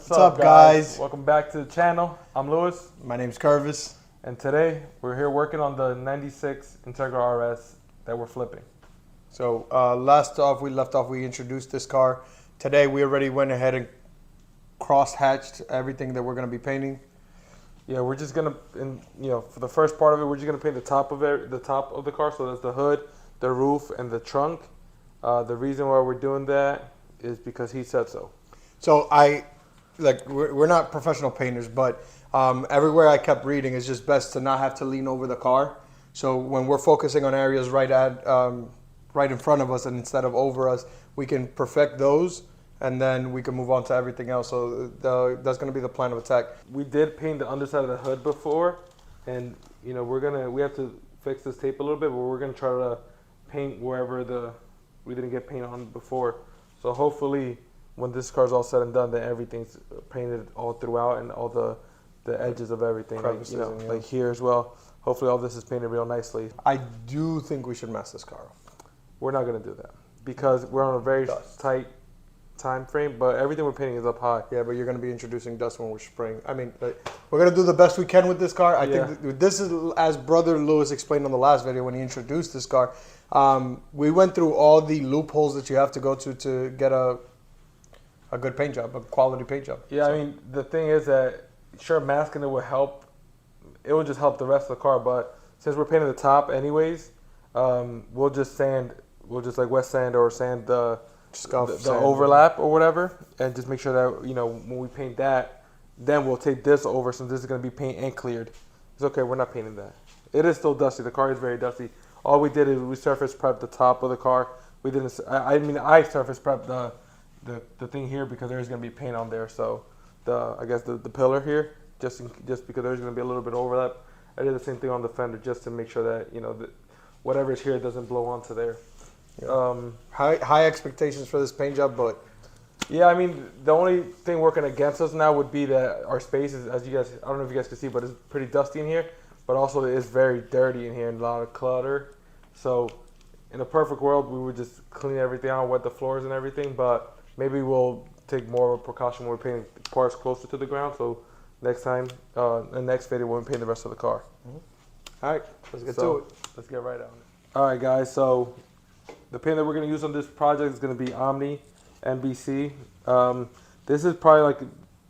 What's up, guys? Welcome back to the channel. I'm Lewis. My name's Curvis. And today we're here working on the 96 Integra RS that we're flipping. So we introduced this car. Today we already went ahead and cross-hatched everything that we're going to be painting. Yeah, we're just going to, for the first part of it, we're just going to paint the top of the car. So that's the hood, the roof, and the trunk. The reason why we're doing that is because he said so. So we're not professional painters, but everywhere I kept reading, it's just best to not have to lean over the car. So when we're focusing on areas right in front of us and instead of over us, we can perfect those, and then we can move on to everything else. So that's going to be the plan of attack. We did paint the underside of the hood before, and we have to fix this tape a little bit, but we're going to try to paint wherever we didn't get paint on before. So hopefully when this car's all said and done, then everything's painted all throughout and all the edges of everything, like here as well. Hopefully all this is painted real nicely. I do think we should mess this car up. We're not going to do that because we're on a very tight time frame, but everything we're painting is up high. Yeah, but you're going to be introducing dust when we're spraying. I mean, we're going to do the best we can with this car. I think this is, as Brother Lewis explained on the last video when he introduced this car, we went through all the loopholes that you have to go to get a good paint job, a quality paint job. Yeah, so. I mean, the thing is that, sure, masking it would help. It would just help the rest of the car, but since we're painting the top anyways, we'll just like wet sand or sand the overlap or whatever, and just make sure that, when we paint that, then we'll take this over since this is going to be paint and cleared. It's okay, we're not painting that. It is still dusty. The car is very dusty. All we did is we surface prepped the top of the car. We didn't. I surface prepped the thing here because there's going to be paint on there. So I guess the pillar here, just because there's going to be a little bit of overlap. I did the same thing on the fender just to make sure that that whatever is here doesn't blow onto there. Yeah. High expectations for this paint job, but yeah, I mean the only thing working against us now would be that our space is, as you guys, I don't know if you guys can see, but it's pretty dusty in here. But also it is very dirty in here and a lot of clutter. So in a perfect world, we would just clean everything out, wet the floors and everything. But maybe we'll take more of a precaution when we're painting parts closer to the ground. So next time, the next video, we'll paint the rest of the car. Mm-hmm. All right, let's get to it. Let's get right on it. All right, guys. So the paint that we're going to use on this project is going to be Omni NBC. This is probably like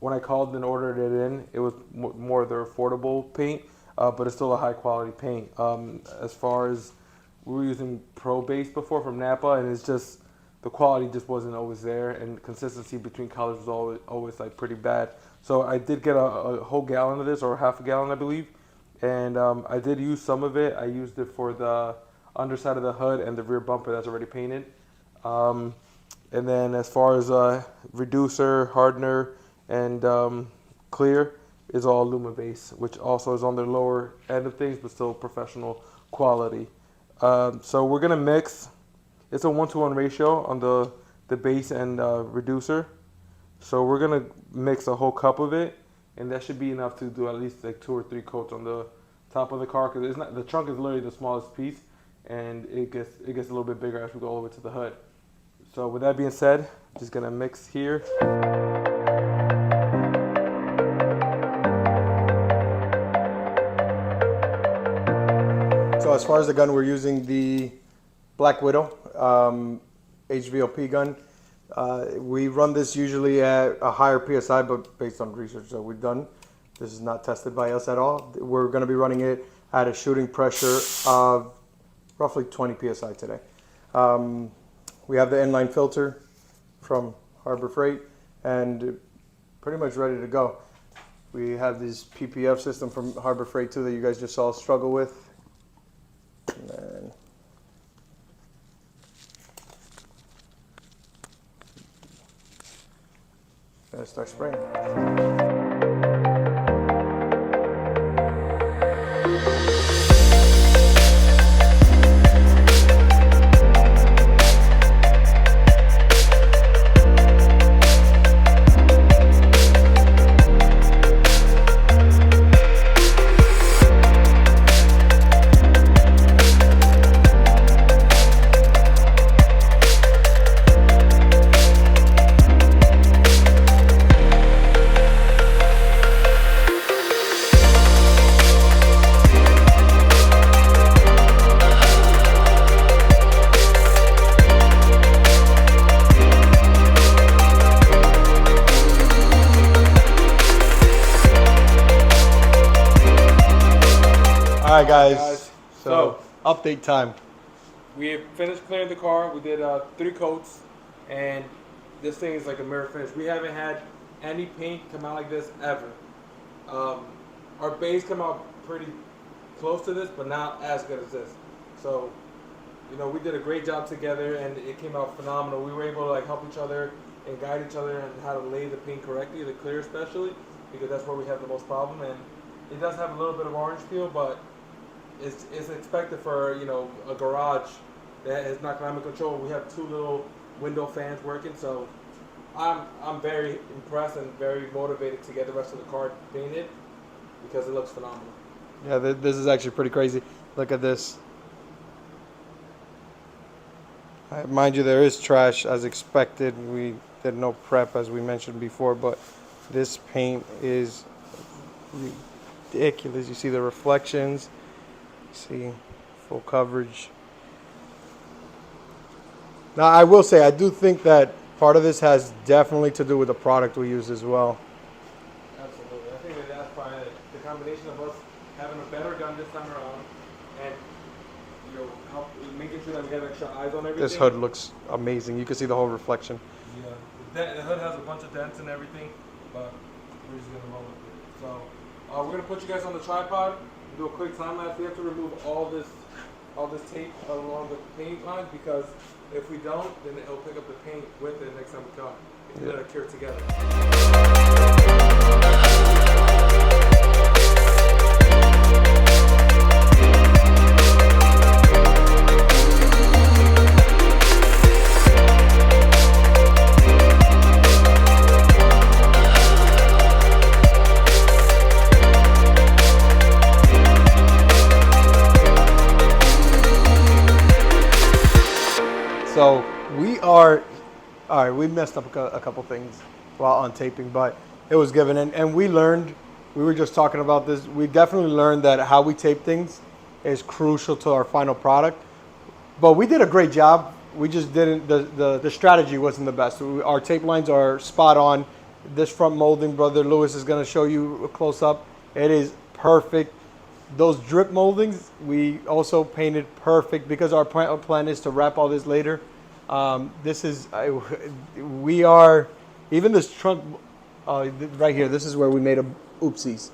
when I called and ordered it in, it was more of the affordable paint, but it's still a high quality paint. As far as we were using Pro Base before from Napa, and it's just the quality just wasn't always there, and consistency between colors was always like pretty bad. So I did get a whole gallon of this, or half a gallon, I believe, and I did use some of it. I used it for the underside of the hood and the rear bumper that's already painted. And then as far as reducer, hardener, and clear is all Luma base, which also is on the lower end of things, but still professional quality. So we're gonna mix. It's a 1-to-1 ratio on the base and reducer. So we're gonna mix a whole cup of it, and that should be enough to do at least like 2 or 3 coats on the top of the car, because it's not, the trunk is literally the smallest piece, and it gets a little bit bigger as we go all the way to the hood. So with that being said, just gonna mix here. So as far as the gun, we're using the Black Widow HVOP gun. We run this usually at a higher PSI, but based on research that we've done, this is not tested by us at all. We're going to be running it at a shooting pressure of roughly 20 PSI today. We have the inline filter from Harbor Freight and pretty much ready to go. We have this PPF system from Harbor Freight too that you guys just saw us struggle with. And then gonna start spraying. right, guys. guys. So, update time. We have finished clearing the car. We did 3 coats, and this thing is like a mirror finish. We haven't had any paint come out like this ever. Our base come out pretty close to this, but not as good as this. So, you know, we did a great job together, and it came out phenomenal. We were able to like help each other and guide each other on how to lay the paint correctly, the clear especially, because that's where we have the most problem. And it does have a little bit of orange peel, but it's expected for, you know, a garage that is not climate controlled. We have 2 little window fans working, so I'm very impressed and very motivated to get the rest of the car painted because it looks phenomenal. Yeah, this is actually pretty crazy. Look at this. Mind you, there is trash as expected. We did no prep as we mentioned before, but this paint is ridiculous. You see the reflections. See full coverage. Now I will say I do think that part of this has definitely to do with the product we use as well. Absolutely. I think that's probably the combination of us having a better gun this time around and, you know, making sure that we have extra eyes on everything. This hood looks amazing. You can see the whole reflection. Yeah. The hood has a bunch of dents and everything, but we're just going to roll with it. So we're going to put you guys on the tripod and do a quick time lapse. We have to remove all this tape along the paint line because if we don't, then it'll pick up the paint with it next time we come. It's going to cure together. So we are, all right, we messed up a couple things while on taping, but it was given. And we learned, we were just talking about this, we definitely learned that how we tape things is crucial to our final product. But we did a great job. We just didn't, the strategy wasn't the best. Our tape lines are spot on. This front molding, Brother Lewis is gonna show you a close up. It is perfect. Those drip moldings, we also painted perfect because our plan is to wrap all this later. This is, we are, even this trunk right here, this is where we made a oopsies.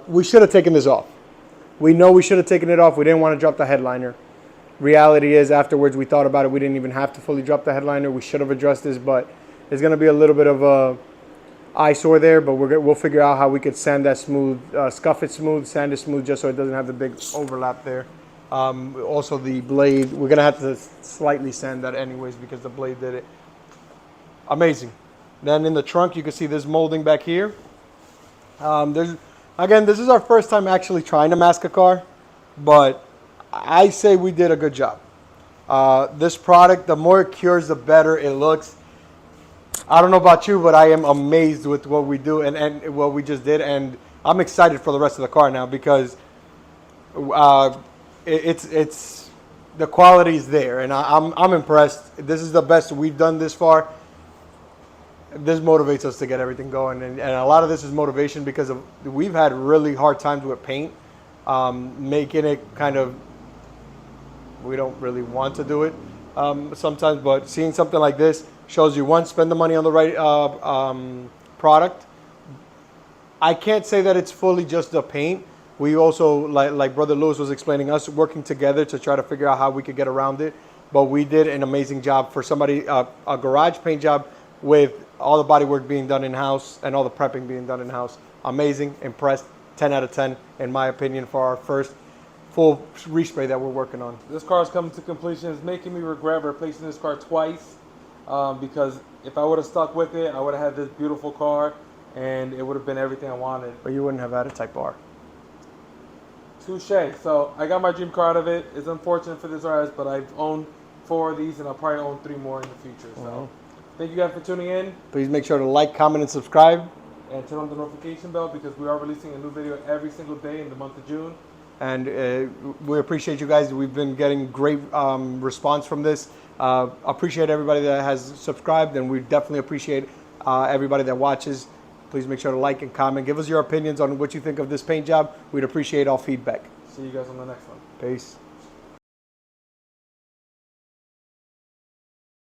We should have taken this off. We know we should have taken it off. We didn't want to drop the headliner. Reality is afterwards we thought about it. We didn't even have to fully drop the headliner. We should have addressed this, but there's going to be a little bit of a eyesore there, but we'll figure out how we could sand that smooth, scuff it smooth, sand it smooth, just so it doesn't have the big overlap there. Also the blade, we're gonna have to slightly sand that anyways because the blade did it. Amazing. Then in the trunk, you can see this molding back here. Again, this is our first time actually trying to mask a car, but I say we did a good job. This product, the more it cures, the better it looks. I don't know about you, but I am amazed with what we do and what we just did, and I'm excited for the rest of the car now because it's the quality is there, and I'm impressed. This is the best we've done this far. This motivates us to get everything going, and a lot of this is motivation because we've had really hard times with paint, making it kind of, we don't really want to do it sometimes, but seeing something like this shows you, one, spend the money on the right product. I can't say that it's fully just the paint. We also, like Brother Lewis was explaining, us working together to try to figure out how we could get around it. But we did an amazing job for somebody, a garage paint job with all the body work being done in-house and all the prepping being done in-house. Amazing, impressed, 10 out of 10 in my opinion for our first full respray that we're working on. This car is coming to completion. It's making me regret replacing this car twice. Because if I would have stuck with it, I would have had this beautiful car and it would have been everything I wanted. But you wouldn't have had a Type R. Touche. So I got my dream car out of it. It's unfortunate for this RS, but I've owned 4 of these and I'll probably own 3 more in the future. So thank you guys for tuning in. Please make sure to like, comment, and subscribe. And turn on the notification bell because we are releasing a new video every single day in the month of June. And we appreciate you guys. We've been getting great response from this. Appreciate everybody that has subscribed, and we definitely appreciate everybody that watches. Please make sure to like and comment. Give us your opinions on what you think of this paint job. We'd appreciate all feedback. See you guys on the next one. Peace.